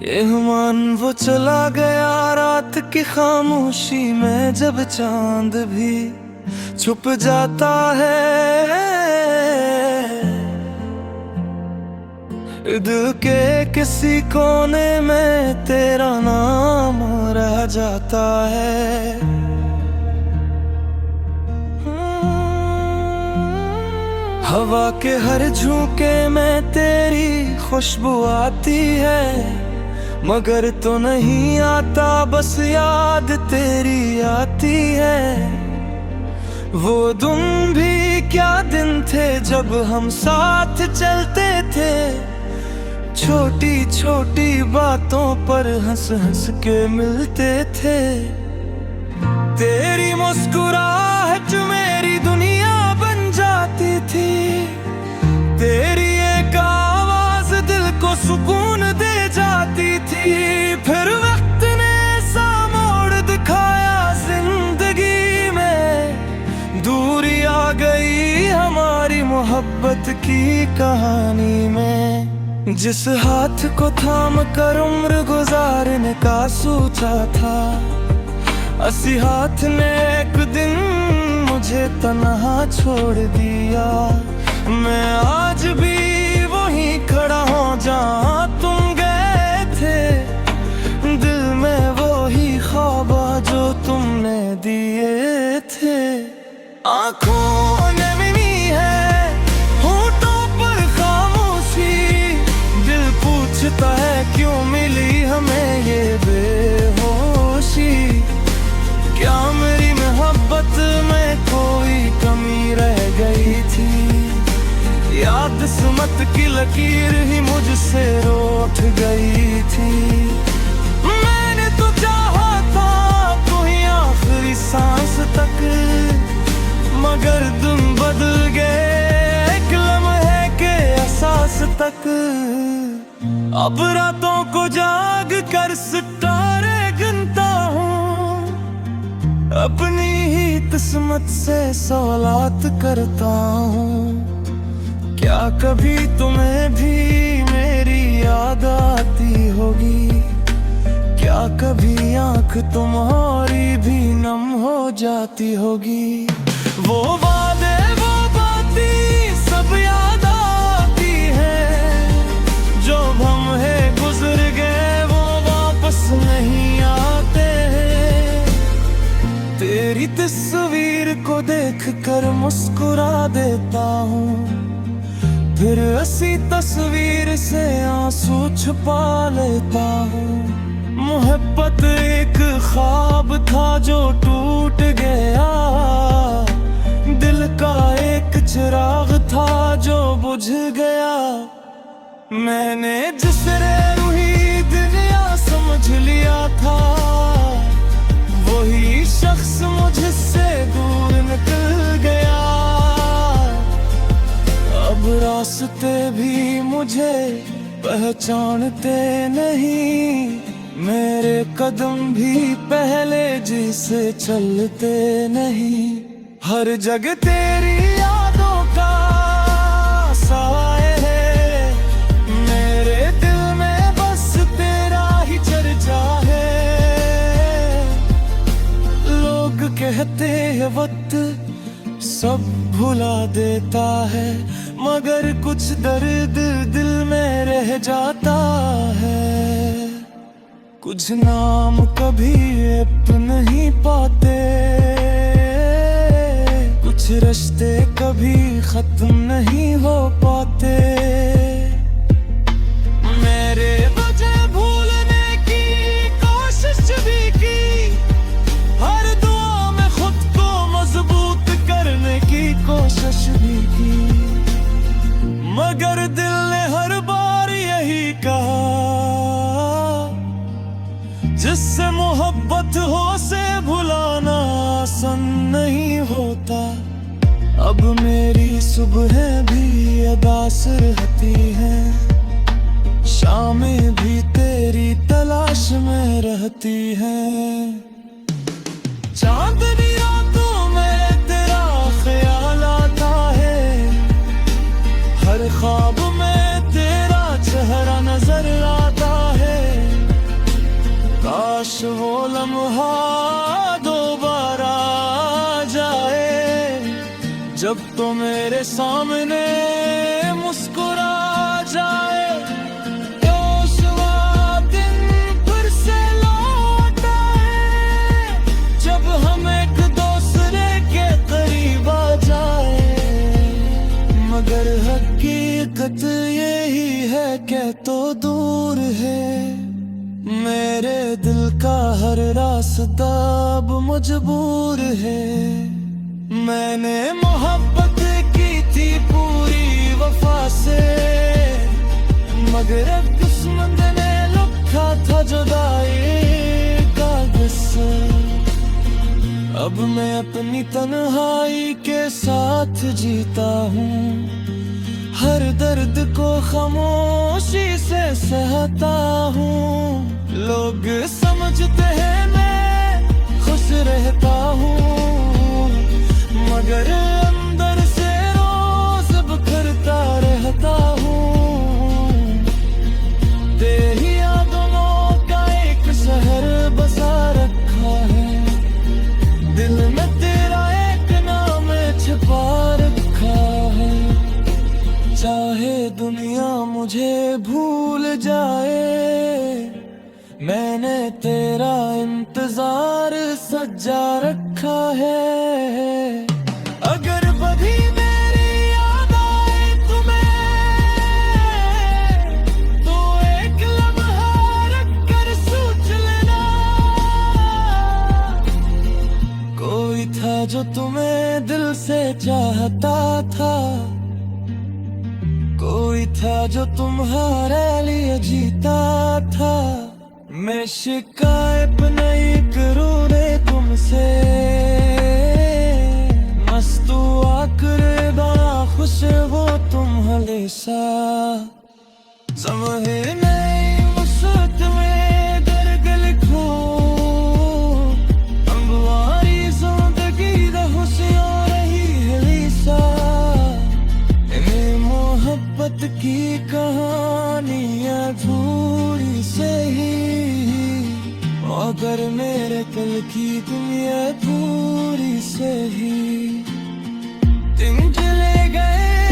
रहमान वो चला गया रात की खामोशी में, जब चांद भी छुप जाता है। दिल के किसी कोने में तेरा नाम रह जाता है। हवा के हर झोंके में तेरी खुशबू आती है, मगर तो नहीं आता, बस याद तेरी आती है। वो दिन भी क्या दिन थे जब हम साथ चलते थे, छोटी छोटी बातों पर हंस हंस के मिलते थे। तेरी मुस्कुराहट मेरी दुनिया बन जाती थी, तेरी एक आवाज दिल को सुकून दे जाती थी। फिर वक्त ने ऐसा मोड़ दिखाया जिंदगी में, दूरी आ गई हमारी मोहब्बत की कहानी में। जिस हाथ को थाम कर उम्र गुजारने का सोचा था, उसी हाथ ने एक दिन मुझे तन्हा छोड़ दिया। मैं आज भी वहीं खड़ा हूँ जहाँ तुम गए थे, दिल में वही ख्वाब जो तुमने दिए थे। आँखों ने मिली है, होठों पर खामोशी, दिल पूछता है क्यों मिली हमें ये बेहोशी। क्या मेरी मोहब्बत में कोई कमी रह गई थी, या किस्मत की लकीर ही मुझसे रोक गई थी। मैंने तो चाहा था तू ही आखिरी सांस तक, मगर तुम बदल गए एक लम्हे के एहसास तक। अब रातों को जाग कर सितारे गिनता हूँ, अपनी ही किस्मत से सवालात करता हूँ। क्या कभी तुम्हें भी मेरी याद आती होगी, क्या कभी आंख तुम्हारी भी नम हो जाती होगी। वो वादे वो बातें सब याद आती हैं, जो हम है गुजर गए वो वापस नहीं आते हैं। तेरी तस्वीर को देख कर मुस्कुरा देता हूँ, फिर ऐसी तस्वीर से आंसू छुपा लेता हूँ। मोहब्बत एक ख्वाब था जो टूट गया, दिल का एक चिराग था जो बुझ गया। मैंने जिसे रूही दुनिया समझ लिया था, वही शख्स मुझसे दूर निकल गया। अब रास्ते भी मुझे पहचानते नहीं, मेरे कदम भी पहले जैसे चलते नहीं। हर जगह तेरी यादों का साए है, मेरे दिल में बस तेरा ही चर्चा है। लोग कहते हैं वक्त सब भुला देता है, मगर कुछ दर्द दिल में रह जाता है। कुछ नाम कभी अब नहीं पाते, कुछ रिश्ते कभी खत्म नहीं हो पाते। मेरे वजह भूलने की कोशिश भी की, हर दुआ में खुद को मजबूत करने की कोशिश भी की, मगर दिल ने हर बार यही कहा, जिससे मोहब्बत हो से भुलाना आसान नहीं होता। अब मेरी सुबह भी अदास रहती है, शामें भी तेरी तलाश में रहती हैं। चांदनी रातों में तेरा ख्याल आता है, हर ख्वाब में तेरा चेहरा नजर आता है। वो लम्हा दोबारा आ जाए, जब तो मेरे सामने मुस्कुरा जाए। तो उस दिन फिर से लौट आए, जब हम एक दूसरे के करीब आ जाए। मगर हकीकत यही है कि तो दूर है, मेरे दिल का हर रास्ता अब मजबूर है। मैंने मोहब्बत की थी पूरी वफा से, मगर अब किस्मत ने लिखा था जुदाई का किस्सा। अब मैं अपनी तन्हाई के साथ जीता हूँ, हर दर्द को खामोशी से सहता हूँ। लोग समझते हैं मैं खुश रहता हूँ, मगर अंदर से रोज बिखरता रहता हूँ। तेरी यादों का एक शहर बसा रखा है, दिल में तेरा एक नाम छिपा रखा है। चाहे दुनिया मुझे भूल जाए, मैंने तेरा इंतजार सजा रखा है। अगर कभी मेरी याद आए तुम्हें, तो एक लम्हा रख कर सोच लेना। कोई था जो तुम्हें दिल से चाहता था, कोई था जो तुम्हारे लिए जीता था। मैं शिकायत नहीं करूँ रे तुमसे, मस्तू आकर बड़ा खुश वो तुम हमेशा। समझे नहीं मुसत में दर्द लिखो, हमारी जिंदगी दा खुशियाँ रही है लीसा। मोहब्बत की कहानी अधूरी से ही, अगर मेरे कल की दुनिया पूरी से ही। दिन चले गए